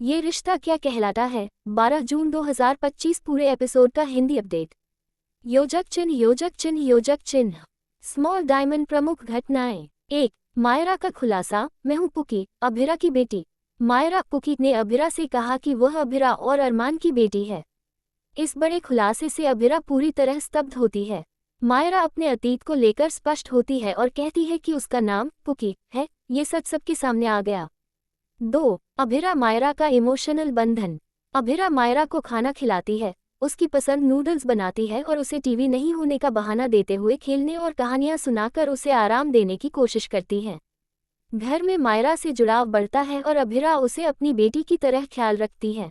ये रिश्ता क्या कहलाता है 12 जून 2025 पूरे एपिसोड का हिंदी अपडेट। योजक चिन्ह योजक चिन्ह योजक चिन्ह। स्मॉल डायमंड प्रमुख घटनाएं। 1. मायरा का खुलासा, मैं हूं पुकी, अभिरा की बेटी। मायरा पुकी ने अभिरा से कहा कि वह अभिरा और अरमान की बेटी है। इस बड़े खुलासे से अभिरा पूरी तरह स्तब्ध होती है। मायरा अपने अतीत को लेकर स्पष्ट होती है और कहती है कि उसका नाम पुकी है। ये सच सबके सामने आ गया। 2. अभिरा मायरा का इमोशनल बंधन। अभिरा मायरा को खाना खिलाती है, उसकी पसंद नूडल्स बनाती है और उसे टीवी नहीं होने का बहाना देते हुए खेलने और कहानियां सुनाकर उसे आराम देने की कोशिश करती है। घर में मायरा से जुड़ाव बढ़ता है और अभिरा उसे अपनी बेटी की तरह ख्याल रखती है।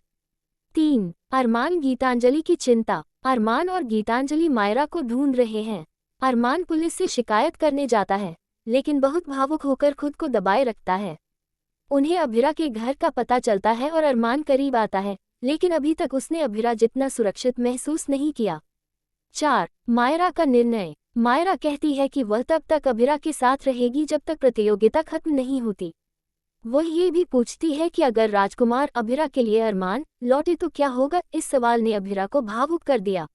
3. अरमान गीतांजलि की चिंता। अरमान और गीतांजलि मायरा को ढूंढ रहे हैं। अरमान पुलिस से शिकायत करने जाता है, लेकिन बहुत भावुक होकर खुद को दबाए रखता है। उन्हें अभिरा के घर का पता चलता है और अरमान करीब आता है, लेकिन अभी तक उसने अभिरा जितना सुरक्षित महसूस नहीं किया। 4. मायरा का निर्णय। मायरा कहती है कि वह तब तक अभिरा के साथ रहेगी जब तक प्रतियोगिता खत्म नहीं होती। वह ये भी पूछती है कि अगर राजकुमार अभिरा के लिए अरमान लौटे तो क्या होगा। इस सवाल ने अभिरा को भावुक कर दिया।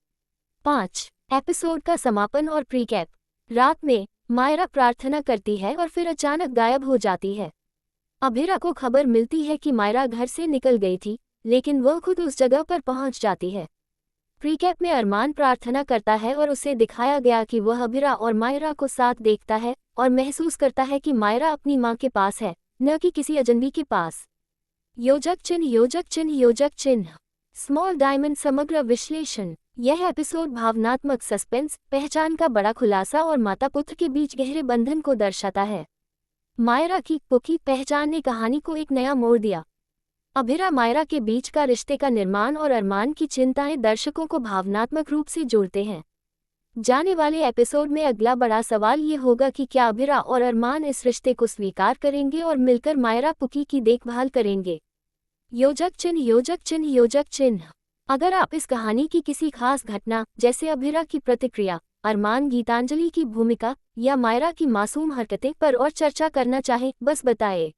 5. एपिसोड का समापन और प्रीकैप। रात में मायरा प्रार्थना करती है और फिर अचानक गायब हो जाती है। अभिरा को खबर मिलती है कि मायरा घर से निकल गई थी, लेकिन वह खुद उस जगह पर पहुंच जाती है। प्रीकैप में अरमान प्रार्थना करता है और उसे दिखाया गया कि वह अभिरा और मायरा को साथ देखता है और महसूस करता है कि मायरा अपनी मां के पास है, न कि किसी अजनबी के पास। योजक चिन्ह योजक चिन्ह योजक चिन्ह। स्मॉल डायमंड समग्र विश्लेषण। यह एपिसोड भावनात्मक सस्पेंस, पहचान का बड़ा खुलासा और माता पुत्र के बीच गहरे बंधन को दर्शाता है। मायरा की पुकी पहचान ने कहानी को एक नया मोड़ दिया। अभिरा मायरा के बीच का रिश्ते का निर्माण और अरमान की चिंताएं दर्शकों को भावनात्मक रूप से जोड़ते हैं। जाने वाले एपिसोड में अगला बड़ा सवाल ये होगा कि क्या अभिरा और अरमान इस रिश्ते को स्वीकार करेंगे और मिलकर मायरा पुकी की देखभाल करेंगे। योजक चिन्ह योजक चिन्ह योजक चिन्ह। अगर आप इस कहानी की किसी खास घटना, जैसे अभिरा की प्रतिक्रिया, अरमान गीतांजलि की भूमिका या मायरा की मासूम हरकतें पर और चर्चा करना चाहें, बस बताएं।